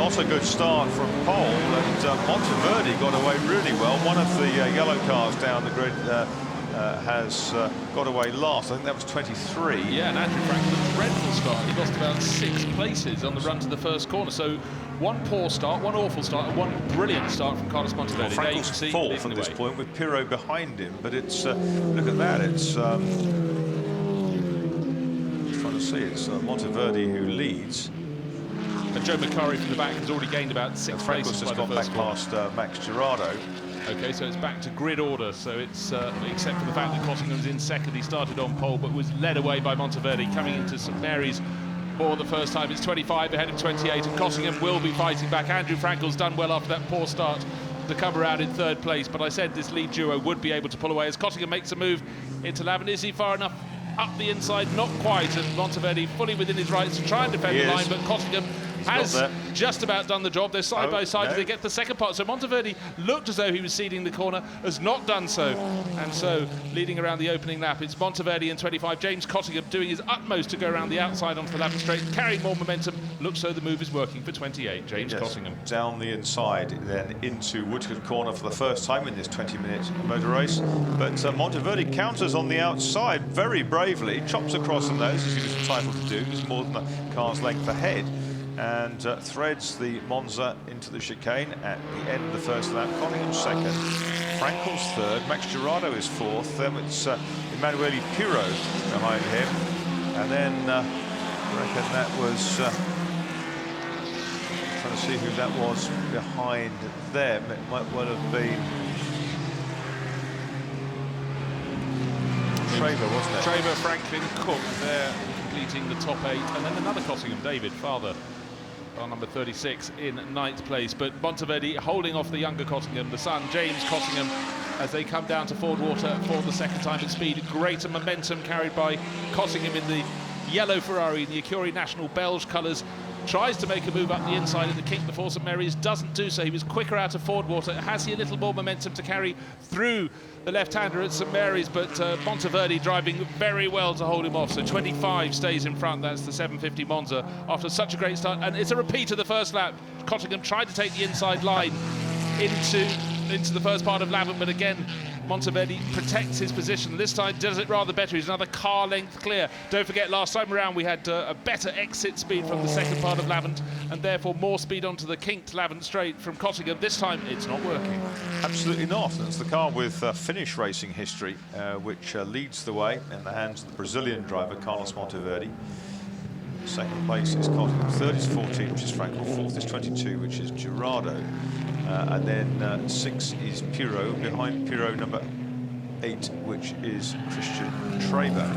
not a good start from pole, and Monteverde got away really well. One of the yellow cars down the grid has got away last. I think that was 23. Yeah, and Andrew Franklin's dreadful start. He lost about 6 places on the run to the first corner. So one poor start, one awful start, and one brilliant start from Carlos Monteverde. Well, Frankel's fourth at this point with Pirro behind him, but it's look at that. It's trying to see. It's Monteverde who leads. And Joe Macari from the back has already gained about 6 places. Frankel's just got back past Max Girardo. Okay, so it's back to grid order. So it's except for the fact that Cottingham's in second, he started on pole, but was led away by Monteverde coming into St Mary's for the first time. It's 25 ahead of 28, and Cottingham will be fighting back. Andrew Frankel's done well after that poor start to come around in third place, but I said this lead duo would be able to pull away as Cottingham makes a move into Lavant. Is he far enough up the inside? Not quite, and Monteverde fully within his rights to try and defend the line, but Cottingham has just about done the job. They're side by side as they get the second part. So Monteverde looked as though he was ceding the corner, has not done so. And so leading around the opening lap, it's Monteverde in 25. James Cottingham doing his utmost to go around the outside onto the Lavant straight, carrying more momentum. Looks so the move is working for 28. James Cottingham. Down the inside, then into Woodcote Corner for the first time in this 20-minute motor race. But Monteverde counters on the outside very bravely, chops across the nose as he was entitled to do. He's more than a car's length ahead, and threads the Monza into the chicane at the end of the first lap. Cottingham second, Frankel's third, Max Girardo is fourth, then it's Emanuele Pirro behind him, and then I reckon that was trying to see who that was behind them. It might well have been Traver, wasn't it? Traver, Franklin, Cook, they're completing the top 8, and then another Cottingham, David Father, on number 36 in 9th place. But Monteverde holding off the younger Cottingham, the son James Cottingham, as they come down to Ford Water for the second time at speed. Greater momentum carried by Cottingham in the yellow Ferrari in the Écurie National Belge colours. Tries to make a move up the inside of the kink before St Mary's, doesn't do so. He was quicker out of Ford Water. Has he a little more momentum to carry through the left-hander at St Mary's? But Monteverde driving very well to hold him off. So 25 stays in front. That's the 750 Monza after such a great start. And it's a repeat of the first lap. Cottingham tried to take the inside line into the first part of Lavant, but again, Monteverde protects his position. This time does it rather better. He's another car length clear. Don't forget, last time around we had a better exit speed from the second part of Lavant, and therefore more speed onto the kinked Lavant straight from Cottingham. This time it's not working. Absolutely not. And it's the car with Finnish racing history which leads the way in the hands of the Brazilian driver Carlos Monteverde. Second place is Cottingham, third is 14, which is Frankel, fourth is 22, which is Girardo, and then 6 is Pirro, behind Pirro number 8, which is Christian Traver.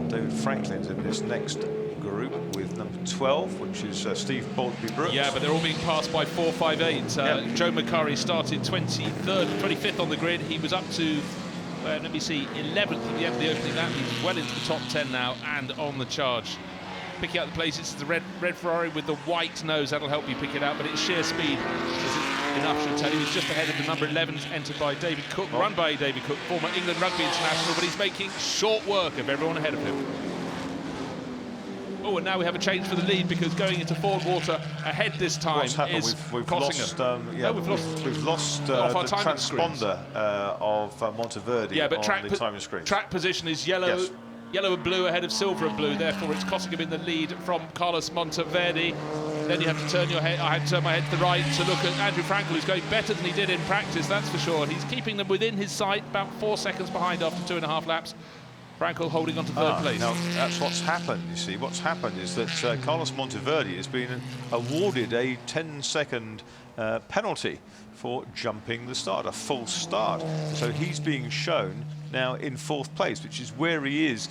David Franklin's in this next group with number 12, which is Steve Boltby-Brooks. Yeah, but they're all being passed by 4, 5, 8. Joe Macari started 23rd, 25th on the grid. He was up to let me see, 11th at the end of the opening lap. He's well into the top 10 now and on the charge. Picking out the places, it's the red Ferrari with the white nose. That'll help you pick it out, but it's sheer speed. Enough should tell you. He's just ahead of the number 11, entered by David Cook, run by David Cook, former England rugby international, but he's making short work of everyone ahead of him. Oh, and now we have a change for the lead, because going into Ford Water ahead this time is Cottingham. We've lost the transponder of Monteverde on the timing screen. Track position is yellow. Yes. Yellow and blue ahead of silver and blue, therefore it's Cottingham in the lead from Carlos Monteverde. Then you have to turn your head, I had to turn my head to the right to look at Andrew Frankel, who's going better than he did in practice, that's for sure. He's keeping them within his sight, about 4 seconds behind after 2.5 laps. Frankel holding on to third place. Now, that's what's happened, you see. What's happened is that Carlos Monteverde has been awarded a 10-second penalty for jumping the start, a false start. So he's being shown now in 4th place, which is where he is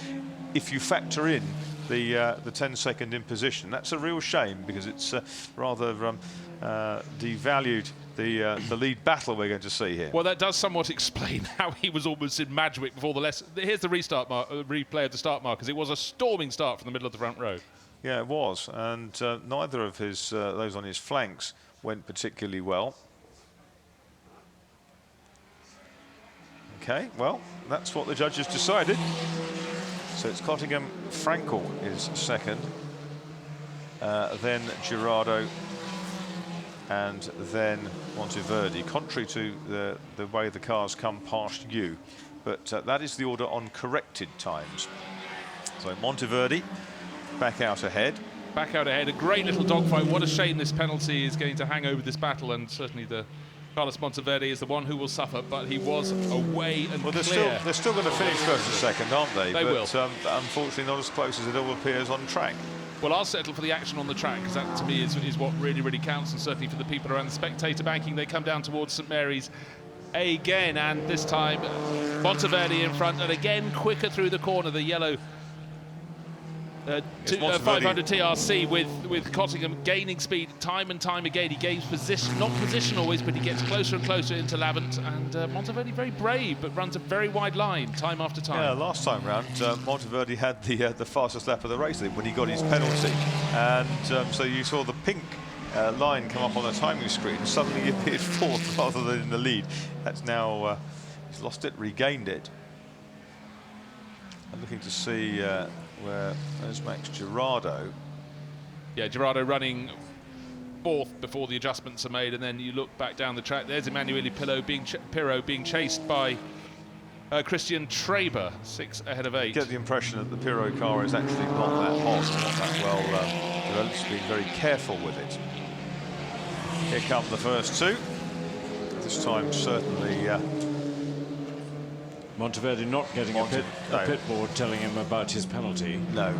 if you factor in the 10-second imposition. That's a real shame, because it's rather devalued the lead battle we're going to see here. Well, that does somewhat explain how he was almost in Madgwick before the lesson. Here's the replay of the start markers. It was a storming start from the middle of the front row. Yeah, it was, and neither of his those on his flanks went particularly well. Okay, well, that's what the judges decided. So it's Cottingham. Frankel is second, then Girardo, and then Monteverdi, contrary to the way the cars come past you. But that is the order on corrected times. So Monteverdi back out ahead. Back out ahead, a great little dogfight. What a shame this penalty is going to hang over this battle, and certainly Carlos Monteverdi is the one who will suffer, but he was away and well, clear. They're still going to finish first and second, aren't they? They will. Unfortunately, not as close as it all appears on track. Well, I'll settle for the action on the track, because that, to me, is what really, really counts, and certainly for the people around the spectator banking. They come down towards St Mary's again, and this time Monteverdi in front, and again quicker through the corner, the yellow 500 TRC with Cottingham gaining speed time and time again. He gains position, not position always, but he gets closer and closer into Lavant, and Monteverdi very brave, but runs a very wide line time after time. Yeah, last time round Monteverdi had the fastest lap of the race when he got his penalty, and so you saw the pink line come up on the timing screen, and suddenly he appeared fourth rather than in the lead. That's now he's lost it, regained it. I'm looking to see where's Max Girardo. Yeah, Girardo running fourth before the adjustments are made, and then you look back down the track. There's Emanuele Pirro being chased by Christian Traber, 6 ahead of 8. Get the impression that the Pirro car is actually not that hot, not that well developed. He's been very careful with it. Here come the first two. This time certainly Monteverdi not getting a pit board telling him about his penalty. No.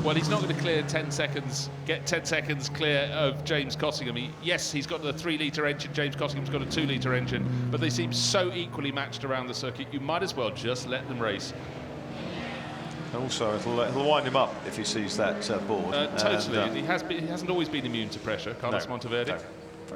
Well, he's not going to clear 10 seconds, get 10 seconds clear of James Cottingham. Yes, he's got the 3-litre engine, James Cottingham's got a 2-litre engine, but they seem so equally matched around the circuit, you might as well just let them race. And also, it'll wind him up if he sees that board. Totally. And, he hasn't always been immune to pressure, Carlos Monteverdi. No.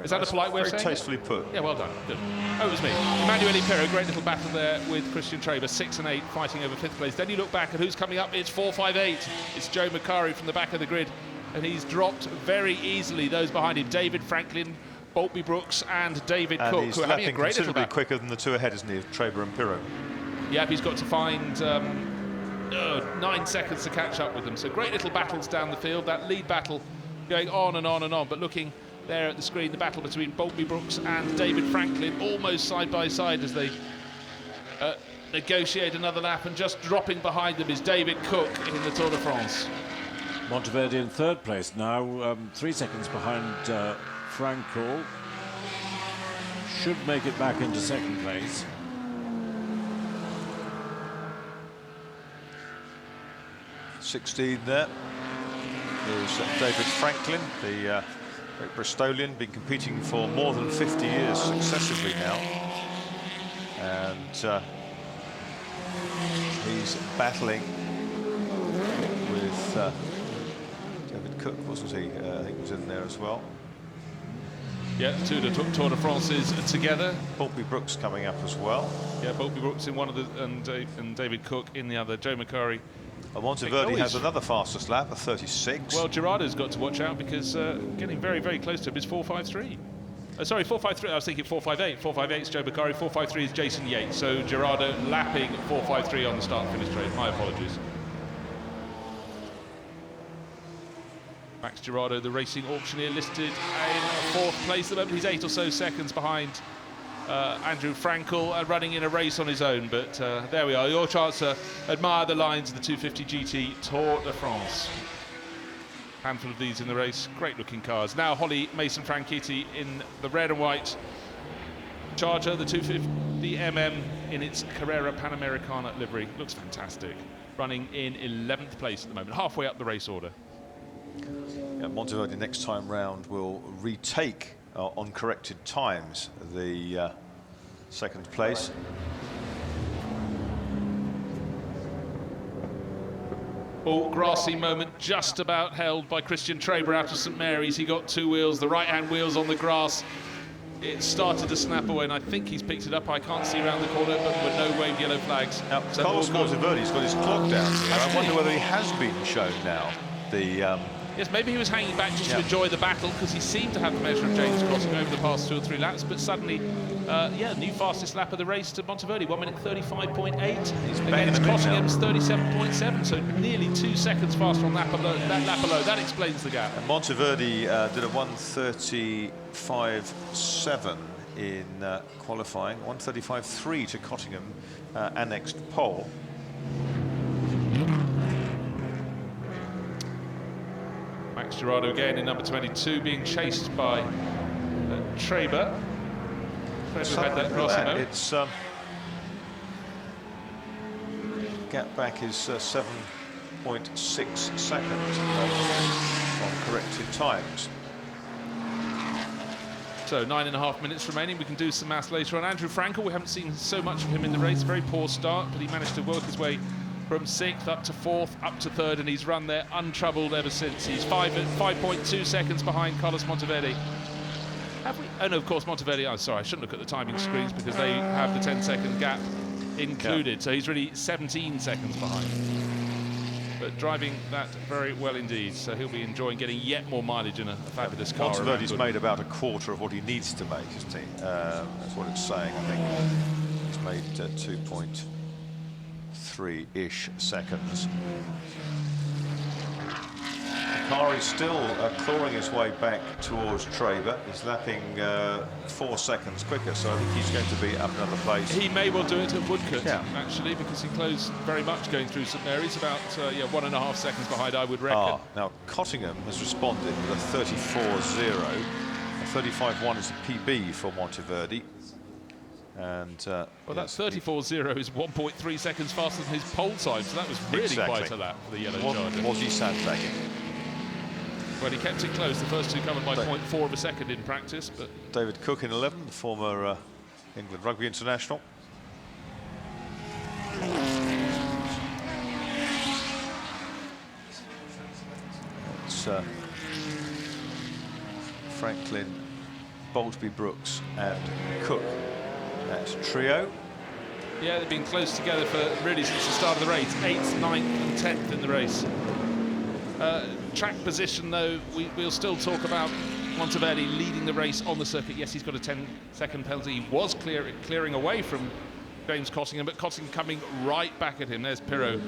Is that a polite way of saying it? Very tastefully put. Yeah, well done. Good. Oh, it was me. Emanuele Pirro, great little battle there with Christian Traber, 6 and 8, fighting over 5th place. Then you look back at who's coming up. It's 4-5-8. It's Joe Macari from the back of the grid, and he's dropped very easily those behind him. David Franklin, Boltby Brooks, and David Cook, he's who are having a great little battle. quicker than the two ahead, isn't he? Traber and Pirro. Yep, he's got to find 9 seconds to catch up with them. So great little battles down the field. That lead battle going on and on and on, but looking there at the screen, the battle between Boltby Brooks and David Franklin, almost side by side as they negotiate another lap, and just dropping behind them is David Cook in the Tour de France. Monteverdi in 3rd place now, 3 seconds behind Frankel. Should make it back into 2nd place. There is David Franklin, the great Bristolian, been competing for more than 50 years successively now, and he's battling with David Cook, wasn't he? I think he was in there as well. Yeah, the Tour de France is together. Boltby Brooks coming up as well. Yeah, Boltby Brooks in one of the, and David Cook in the other. Joe Macari. Monteverdi has another fastest lap, a 36. Well, Girardo's got to watch out, because getting very, very close to him is 4.53. Sorry, 4.53. I was thinking 4.58. 4.58 is Joe Macari. 4.53 is Jason Yates. So Girardo lapping 4.53 on the start-finish straight. My apologies. Max Girardo, the racing auctioneer, listed in 4th place at the moment. He's 8 or so seconds behind Andrew Frankel, running in a race on his own, but there we are, your chance to admire the lines of the 250 GT Tour de France. Handful of these in the race, great looking cars. Now Holly Mason Franchitti in the red and white Charger, the 250 MM in its Carrera Panamericana livery. Looks fantastic, running in 11th place at the moment, halfway up the race order. Yeah, Monteverdi next time round will retake on corrected times the 2nd place. Oh, grassy moment, just about held by Christian Traber out of St Mary's. He got 2 wheels, the right-hand wheels on the grass. It started to snap away, and I think he's picked it up. I can't see around the corner, but with no wave yellow flags. Now, Carlos Monteverdi's got his clock down here. I wonder whether he has been shown now the Yes, maybe he was hanging back just to enjoy the battle, because he seemed to have the measure of James crossing over the past 2 or 3 laps, but suddenly, new fastest lap of the race to Monteverde, 1 minute 35.8. Against Cossingham's 37.7, so nearly 2 seconds faster on that lap alone. That explains the gap. And Monteverde did a 1:35.7 in qualifying, 1:35.3 to Cottingham, annexed pole. Max Girardo again in number 22, being chased by Traber. Traber had that crossing over. It's gap back is 7.6 seconds on corrected times. So 9.5 minutes remaining. We can do some maths later on. Andrew Frankel, we haven't seen so much of him in the race. Very poor start, but he managed to work his way from 6th up to 4th, up to 3rd, and he's run there untroubled ever since. He's 5.2 seconds behind Carlos Monteverde. Have we? Oh no, of course, Monteverde. Oh, sorry, I shouldn't look at the timing screens because they have the 10-second gap included. So he's really 17 seconds behind. But driving that very well indeed. So he'll be enjoying getting yet more mileage in a fabulous car. Monteverde's made about a quarter of what he needs to make, isn't he? That's what it's saying, I think. He's made 2.3-ish seconds. Macari's still clawing his way back towards Traber. He's lapping 4 seconds quicker, so I think he's going to be up another place. He may well do it at Woodcote, actually, because he closed very much going through St Mary's, about 1.5 seconds behind, I would reckon. Now Cottingham has responded with a 34.0. A 35.1 is the PB for Monteverde. And well, that 34.0 is 1.3 seconds faster than his pole time, so that was really quite a lap for the yellow charger. Was he sandbagging? Well, he kept it close. The first two covered by 0.4 of a second in practice. But David Cook in 11, the former England rugby international. It's Franklin, Boltby, Brooks and Cook. That's trio. Yeah, they've been close together for really since the start of the race. 8th, 9th and 10th in the race. Track position, though, we'll still talk about Monteverde leading the race on the circuit. Yes, he's got a 10-second penalty. He was clearing away from James Cottingham, but Cottingham coming right back at him. There's Pirot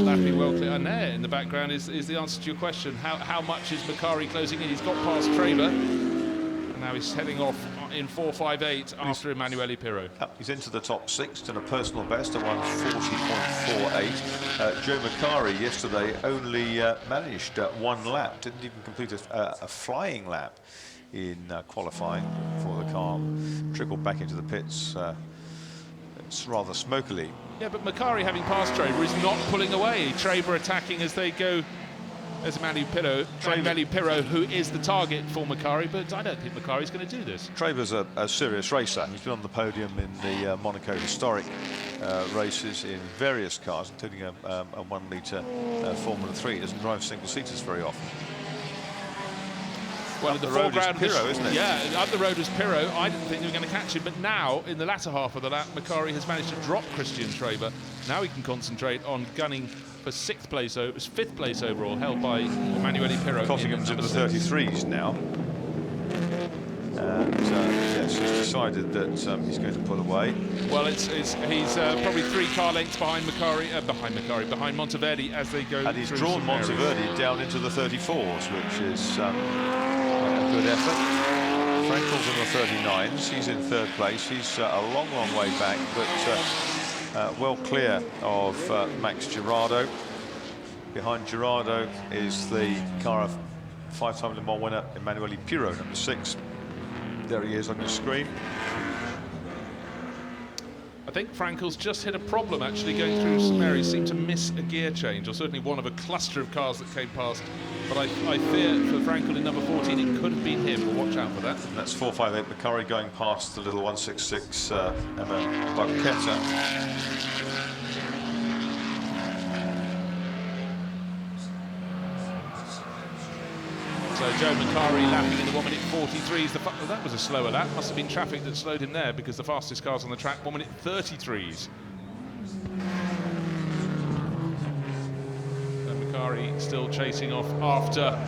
lapping well clear. And there in the background is the answer to your question. How much is Macari closing in? He's got past Traber, and now he's heading off in 4.58 after Emanuele Pirot. He's into the top 6 and a personal best of 1:40.48. Joe Macari yesterday only managed 1 lap, didn't even complete a flying lap in qualifying for the car. Trickled back into the pits. It's rather smokily. Yeah, but Macari, having passed Traber, is not pulling away. Traber attacking as they go. There's Emanuele Pirot, who is the target for Macari, but I don't think Macari's going to do this. Traber's a serious racer. He's been on the podium in the Monaco historic races in various cars, including a 1 litre Formula 3. He doesn't drive single-seaters very often. Well, up the road is Pirot, isn't it? Yeah, up the road was Pirot. I didn't think they were going to catch him, but now, in the latter half of the lap, Macari has managed to drop Christian Traber. Now he can concentrate on gunning for 6th place, 5th place overall, held by Emanuele Pirot. Cottingham's in the 33s now. And yes, he's decided that he's going to pull away. Well, he's probably 3 car lengths behind behind Monteverde as they go. And he's drawn Monteverde down into the 34s, which is a good effort. Frankel's in the 39s. He's in 3rd place. He's a long way back, but well clear of Max Girardo. Behind Girardo is the car of 5-time Le Mans winner Emanuele Pirot, number 6. There he is on your screen. I think Frankel's just hit a problem actually going through St Mary's. Seemed to miss a gear change, or certainly one of a cluster of cars that came past. But I fear for Frankel in number 14 it could have been him. We'll watch out for that. And that's 4.58 Macari going past the little 1.66 Emma Barquetta. So Joe Macari lapping in the 1 minute 43s. Well, that was a slower lap. Must have been traffic that slowed him there because the fastest cars on the track, 1 minute 33s. So Macari Macari still chasing off after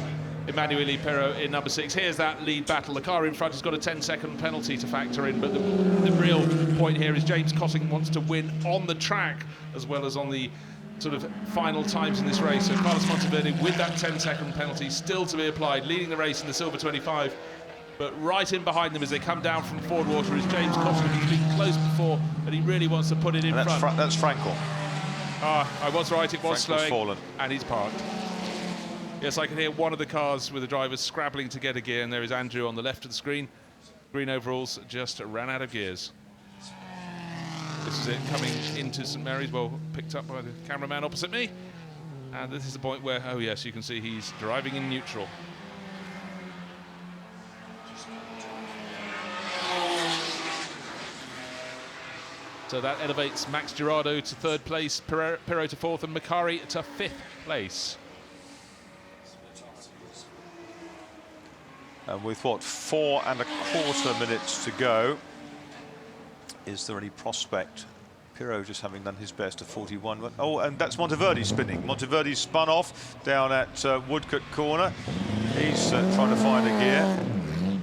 Emanuele Pirro in number 6. Here's that lead battle. The car in front has got a 10-second penalty to factor in, but the real point here is James Cottingham wants to win on the track as well as on the sort of final times in this race. So Carlos Monteverde with that 10-second penalty still to be applied, leading the race in the silver 25. But right in behind them as they come down from Ford Water is James Cottingham. He's been close before, but he really wants to put it in front. That's Frankel. I was right, it was Frankel's slowing, fallen. and he's parked. Yes, I can hear one of the cars with the drivers scrabbling to get a gear, and there is Andrew on the left of the screen. Green overalls just ran out of gears. This is it, coming into St Mary's, well picked up by the cameraman opposite me. And this is the point where, oh yes, you can see he's driving in neutral. So that elevates Max Girardo to 3rd place, Pirro to 4th, and Macari to 5th place. And with what, 4 1/4 minutes to go, is there any prospect? Pirro just having done his best at 41. Oh, and that's Monteverde spinning. Monteverde spun off down at Woodcote corner. He's trying to find a gear.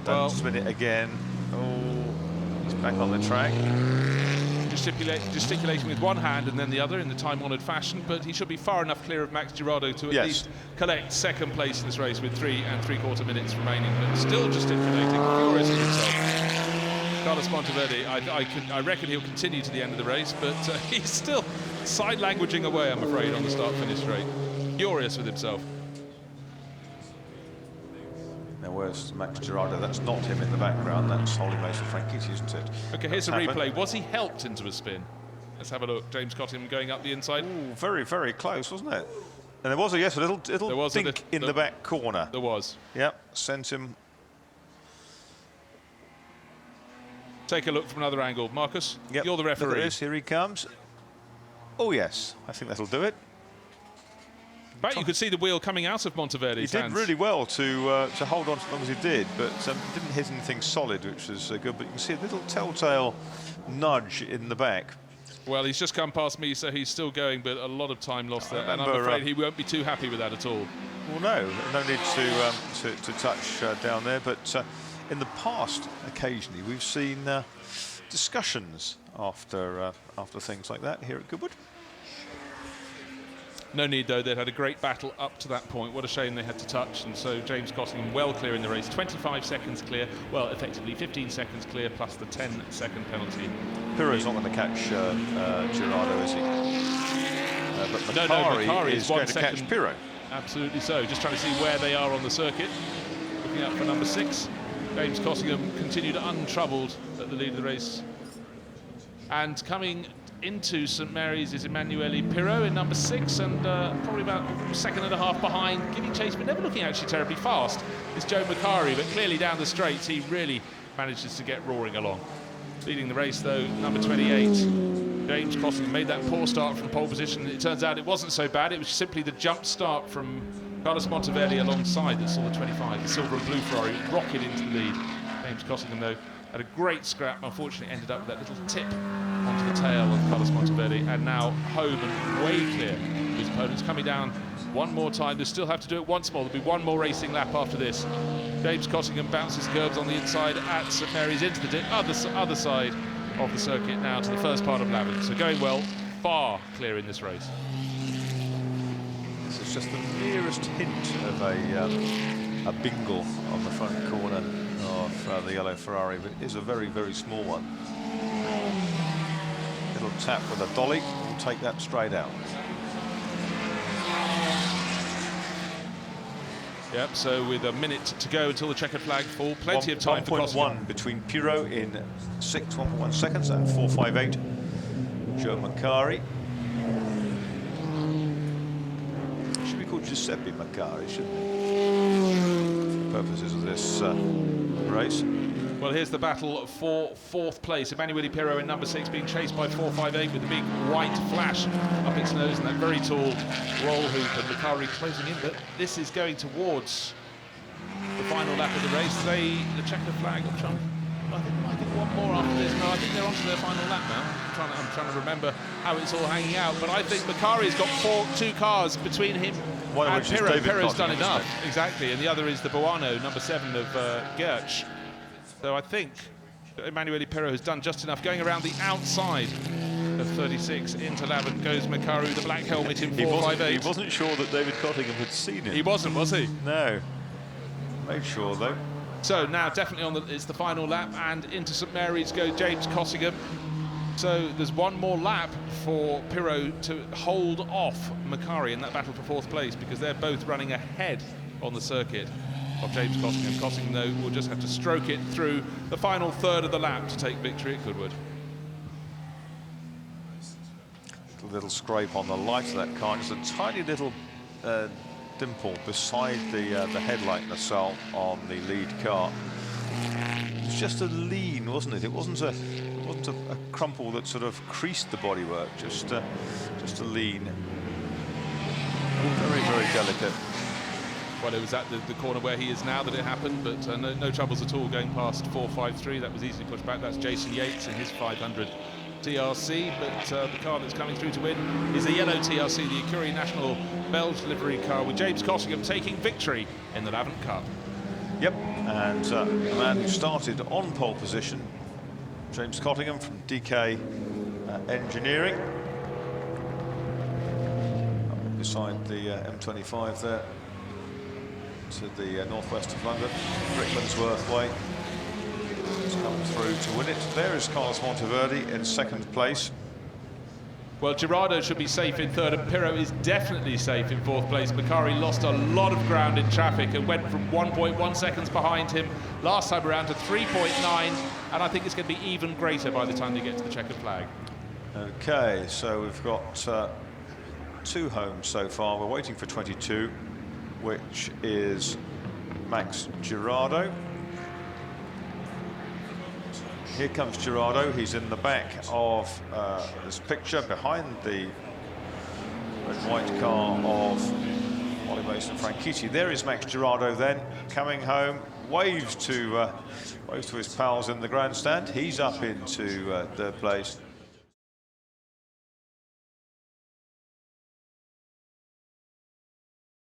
Don't spin it again. Oh, he's back on the track. Gesticulating with one hand and then the other in the time-honoured fashion, but he should be far enough clear of Max Girardo to at least collect 2nd place in this race with 3 3/4 minutes remaining, but still gesticulating, furious with himself. Carlos Monteverde, I reckon he'll continue to the end of the race, but he's still side-languaging away, I'm afraid, on the start-finish straight. Furious with himself. Now, where's Max Girardo? That's not him in the background. That's Holly Mason Franchitti, isn't it? OK, here's a replay. Was he helped into a spin? Let's have a look. James Cottingham going up the inside. Ooh, very, very close, wasn't it? And there was a little dink in the back corner. There was. Yep, sent him. Take a look from another angle. Marcus, yep, you're the referee. There it is. Here he comes. Oh, yes. I think that'll do it. But you could see the wheel coming out of Monteverde's hands. He did really well to hold on as long as he did, but didn't hit anything solid, which was good. But you can see a little telltale nudge in the back. Well, he's just come past me, so he's still going, but a lot of time lost there. And I'm afraid he won't be too happy with that at all. Well, no need to touch down there. But in the past, occasionally, we've seen discussions after things like that here at Goodwood. No need, though. They'd had a great battle up to that point. What a shame they had to touch. And so James Cottingham well clear in the race. 25 seconds clear. Well, effectively 15 seconds clear plus the 10-second penalty. Pirro's not going to catch Girardo, is he? But Macari is going to catch Pirro. Absolutely so. Just trying to see where they are on the circuit. Looking out for number 6. James Cottingham continued untroubled at the lead of the race. And coming into St Mary's is Emanuele Pirro in number 6, and probably about a second and a half behind, giving chase but never looking actually terribly fast, is Joe Macari, but clearly down the straights he really manages to get roaring along. Leading the race though, number 28, James Cottingham made that poor start from pole position. It turns out it wasn't so bad, it was simply the jump start from Carlos Monteverde alongside that saw the 25, the silver and blue Ferrari rocket into the lead. James Cottingham though had a great scrap, unfortunately ended up with that little tip onto the tail of Carlos Monteverde, and now home and way clear. His opponents coming down one more time. They still have to do it once more. There'll be one more racing lap after this. James Cottingham bounces curbs on the inside at St Mary's into the other side of the circuit now to the first part of Lavant. So going well, far clear in this race. This is just the merest hint of a bingle on the front corner of the yellow Ferrari, but it is a very, very small one. Little tap with a dolly, we'll take that straight out. Yep, so with a minute to go until the checkered flag fall, plenty of time for Cottingham. 1.1 between Pirro in 1.1 seconds and 4.58. Joe Macari. Should be called Giuseppe Macari, shouldn't it? For purposes of this race. Well, here's the battle for 4th place. Emanuele Pirro in number 6 being chased by 4.58 with a big white flash up its nose and that very tall roll hoop, and Macari closing in. But this is going towards the final lap of the race. The checkered flag, John. I think they might get one more after this. No, I think they're on to their final lap now. I'm trying to remember how it's all hanging out. But I think Macari's got two cars between him One of and which is Pirro. David Pirro's done Cottingham, enough, exactly. And the other is the Buono, number 7 of Gertsch. So I think Emanuele Pirro has done just enough. Going around the outside of 36 into Lavant goes Makaru, the black helmet in 458. He wasn't sure that David Cottingham had seen it. He wasn't, was he? No. Made sure though. So now definitely it's the final lap, and into St Mary's goes James Cottingham. So there's one more lap for Pirro to hold off Macari in that battle for 4th place, because they're both running ahead on the circuit of James Cottingham. Cottingham, though, will just have to stroke it through the final third of the lap to take victory at Goodwood. A little scrape on the light of that car, just a tiny little dimple beside the headlight nacelle on the lead car. It was just a lean, wasn't it? It wasn't a crumple that sort of creased the bodywork. Just a lean. Very, very delicate. Well, it was at the corner where he is now that it happened, but no troubles at all going past 453. That was easily pushed back. That's Jason Yates in his 500 TRC, but the car that's coming through to win is a yellow TRC, the Ecurie National Belge livery car, with James Cottingham taking victory in the Lavant Cup. Yep, and the man who started on pole position, James Cottingham from DK Engineering, beside the M25 there, to the northwest of London, Rickmansworth way. He's come through to win it. There is Carlos Monteverdi in 2nd place. Well, Gerardo should be safe in 3rd, and Pirro is definitely safe in 4th place. Macari lost a lot of ground in traffic and went from 1.1 seconds behind him last time around to 3.9, and I think it's going to be even greater by the time they get to the checkered flag. Okay, so we've got 2 homes so far. We're waiting for 22, which is Max Gerardo. Here comes Gerardo. He's in the back of this picture behind the red and white car of Ollie Mason Franchitti. There is Max Gerardo then coming home. Waves to his pals in the grandstand. He's up into 3rd place.